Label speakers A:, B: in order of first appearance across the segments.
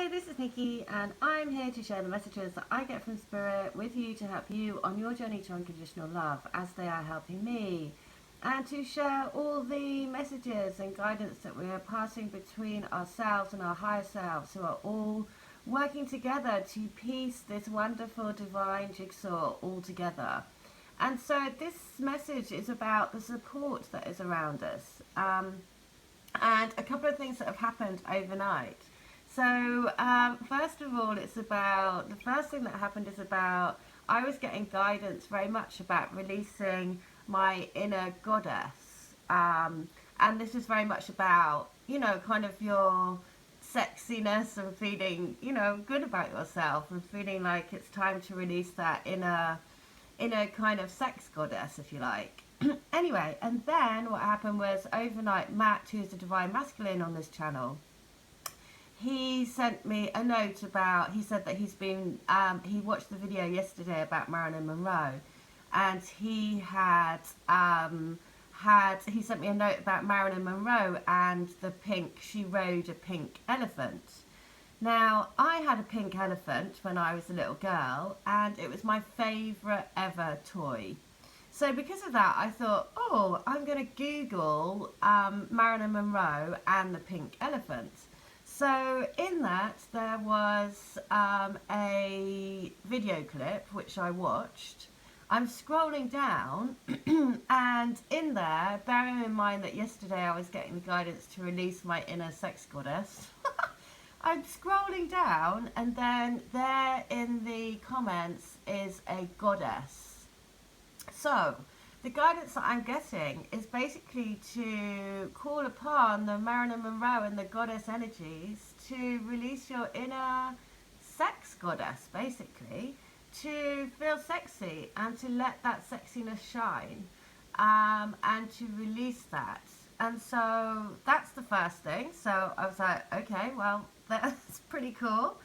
A: Hi, this is Nikki, and I'm here to share the messages that I get from Spirit with you to help you on your journey to unconditional love as they are helping me, and to share all the messages and guidance that we are passing between ourselves and our higher selves, who are all working together to piece this wonderful divine jigsaw all together. And so this message is about the support that is around us, and a couple of things that have happened overnight. So first of all, it's about, the first thing that happened is about, I was getting guidance very much about releasing my inner goddess. And this is very much about, you know, kind of your sexiness and feeling, you know, good about yourself and feeling like it's time to release that inner kind of sex goddess, if you like. Anyway, and then what happened was overnight, Matt, who's the Divine Masculine on this channel, he sent me a note about, he said that he's been, he watched the video yesterday about Marilyn Monroe, and he he sent me a note about Marilyn Monroe and the pink, she rode a pink elephant. Now, I had a pink elephant when I was a little girl, and it was my favourite ever toy. So because of that, I thought, oh, I'm going to Google Marilyn Monroe and the pink elephant. So in that, there was a video clip which I watched. I'm scrolling down and in there, bearing in mind that yesterday I was getting the guidance to release my inner sex goddess, I'm scrolling down and then there in the comments is a goddess. So the guidance that I'm getting is basically to call upon the Marilyn Monroe and the goddess energies to release your inner sex goddess, basically, to feel sexy and to let that sexiness shine, and to release that. And so that's the first thing. So I was like, okay, well, that's pretty cool.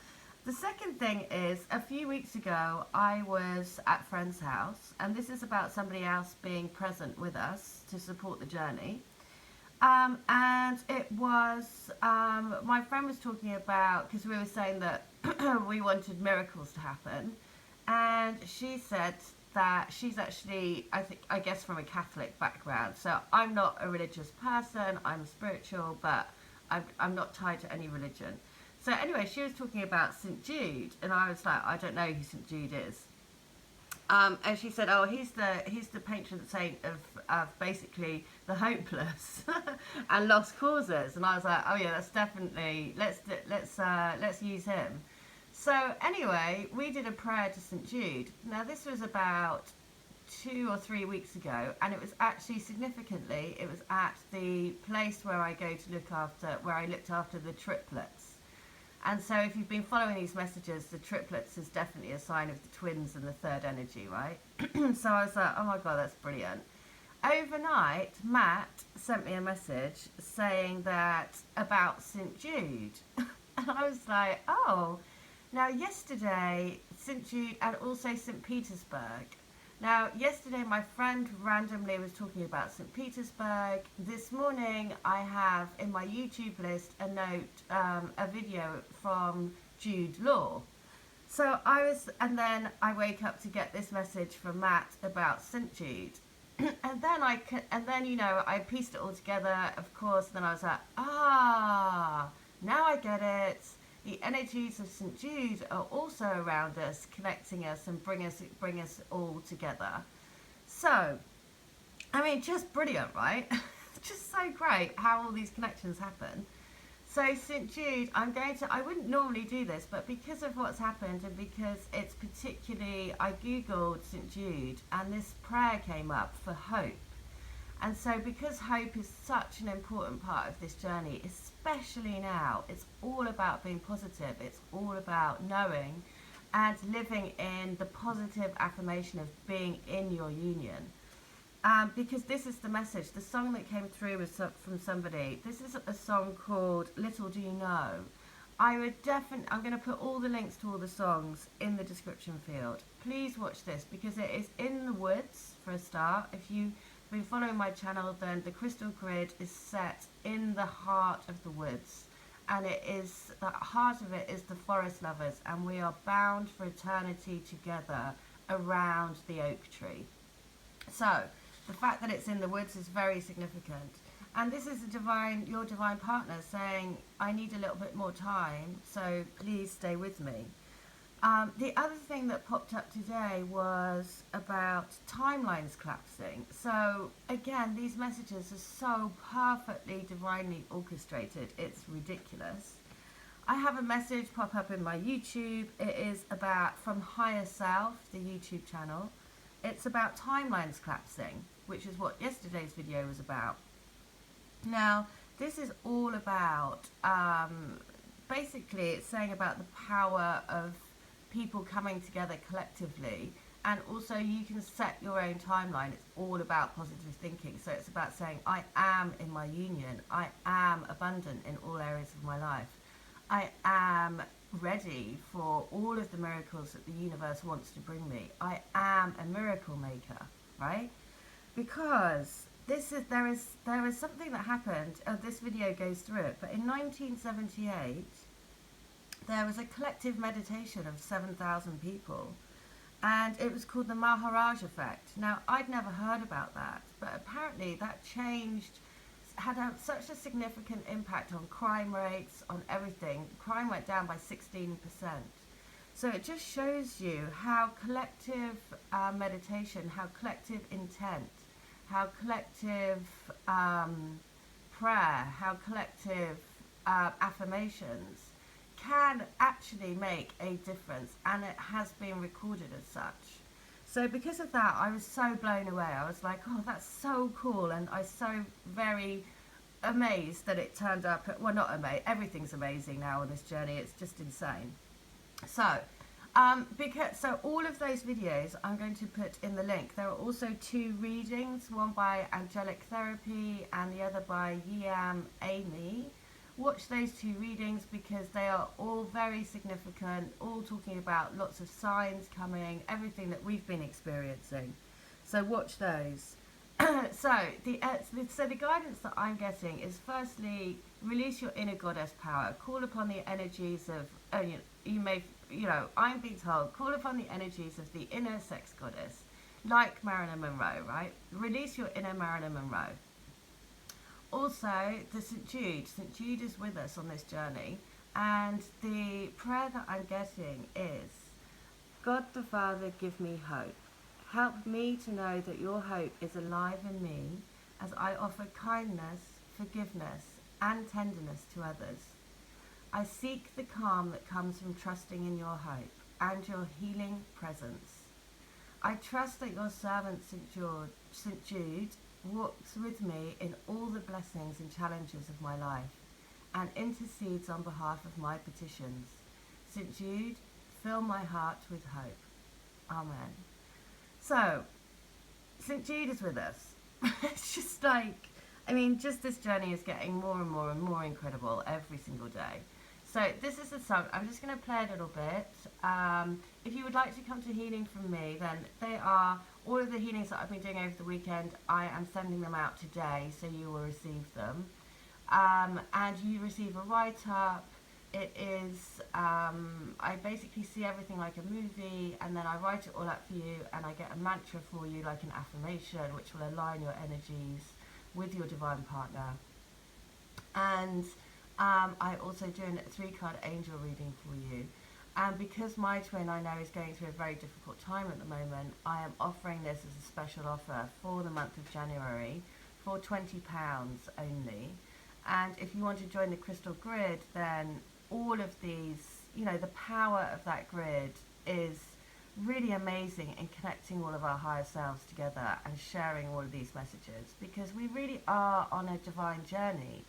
A: The second thing is, a few weeks ago, I was at a friend's house, and this is about somebody else being present with us to support the journey. And it was, my friend was talking about, because we were saying that we wanted miracles to happen, and she said that she's actually, I guess from a Catholic background, so I'm not a religious person, I'm spiritual, but I'm not tied to any religion. So anyway, she was talking about St. Jude, and I was like, I don't know who St. Jude is. And she said, oh, he's the patron saint of basically the hopeless and lost causes. And I was like, oh yeah, that's definitely, let's use him. So anyway, we did a prayer to St. Jude. Now this was about 2 or 3 weeks ago, and it was actually significantly, it was at the place where I go to look after, where I looked after the triplets. And so if you've been following these messages, the triplets is definitely a sign of the twins and the third energy, right? So I was like, oh my God, that's brilliant. Overnight, Matt sent me a message saying that about St. Jude. And I was like, oh, now yesterday, St. Jude and also St. Petersburg. Now, yesterday my friend randomly was talking about St. Petersburg. This morning I have in my YouTube list a note, a video from Jude Law. So and then I wake up to get this message from Matt about St. Jude. And then, you know, I pieced it all together, of course, and then I was like, now I get it. The energies of St. Jude are also around us, connecting us and bring us all together. So, I mean, just brilliant, right? Just so great how all these connections happen. So St. Jude, I wouldn't normally do this, but because of what's happened and because it's particularly, I Googled St. Jude and this prayer came up for hope. And so because hope is such an important part of this journey, especially now, it's all about being positive. It's all about knowing and living in the positive affirmation of being in your union. Because this is the message. The song that came through was from somebody. This is a song called Little Do You Know. I'm going to put all the links to all the songs in the description field. Please watch this because it is in the woods for a start. If you've been following my channel, then the crystal grid is set in the heart of the woods. and it is, the heart of it is the forest lovers, and we are bound for eternity together around the oak tree. So the fact that it's in the woods is very significant. And this is your divine partner saying, I need a little bit more time, so please stay with me. The other thing that popped up today was about timelines collapsing. So again, these messages are so perfectly divinely orchestrated, it's ridiculous. I have a message pop up in my YouTube. It is about From Higher Self, the YouTube channel. It's about timelines collapsing, which is what yesterday's video was about. Now, this is all about, basically it's saying about the power of people coming together collectively, and also you can set your own timeline. It's all about positive thinking. So it's about saying, I am in my union. I am abundant in all areas of my life. I am ready for all of the miracles that the universe wants to bring me. I am a miracle maker, right? Because there is something that happened. This video goes through it, but in 1978 there was a collective meditation of 7,000 people, and it was called the Maharaj effect. Now, I'd never heard about that, but apparently that had such a significant impact on crime rates, on everything. Crime went down by 16%. So it just shows you how collective meditation, how collective intent, how collective prayer, how collective affirmations can actually make a difference, and it has been recorded as such. So because of that, I was so blown away. I was like, oh, that's so cool, and I was so very amazed that it turned up. Well, not amazed, everything's amazing now on this journey. It's just insane. So so all of those videos I'm going to put in the link. There are also 2 readings, one by Angelic Therapy and the other by Yiam Amy. Watch those 2 readings because they are all very significant, all talking about lots of signs coming, everything that we've been experiencing. So watch those. So the guidance that I'm getting is, firstly, release your inner goddess power. Call upon the energies of, I'm being told, call upon the energies of the inner sex goddess, like Marilyn Monroe, right? Release your inner Marilyn Monroe. Also, the St. Jude is with us on this journey, and the prayer that I'm getting is, God the Father, give me hope. Help me to know that your hope is alive in me as I offer kindness, forgiveness, and tenderness to others. I seek the calm that comes from trusting in your hope and your healing presence. I trust that your servant St. Jude walks with me in all the blessings and challenges of my life and intercedes on behalf of my petitions. St. Jude, fill my heart with hope. Amen. So, St. Jude is with us. It's just like, just this journey is getting more and more and more incredible every single day. So this is the song. I'm just going to play a little bit. If you would like to come to healing from me, then they are all of the healings that I've been doing over the weekend. I am sending them out today, so you will receive them. And you receive a write-up. It is, I basically see everything like a movie, and then I write it all up for you, and I get a mantra for you, like an affirmation, which will align your energies with your divine partner. And I also do a 3-card angel reading for you. And because my twin, I know, is going through a very difficult time at the moment, I am offering this as a special offer for the month of January for £20 only. And if you want to join the crystal grid, then all of these, the power of that grid is really amazing in connecting all of our higher selves together and sharing all of these messages, because we really are on a divine journey.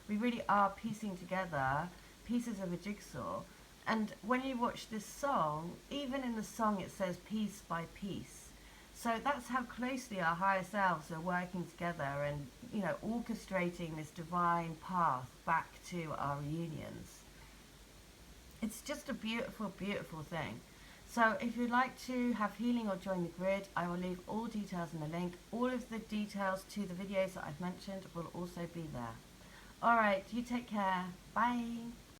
A: We really are piecing together pieces of a jigsaw. And when you watch this song, even in the song it says piece by piece. So that's how closely our higher selves are working together and, orchestrating this divine path back to our reunions. It's just a beautiful, beautiful thing. So if you'd like to have healing or join the grid, I will leave all details in the link. All of the details to the videos that I've mentioned will also be there. All right, you take care. Bye.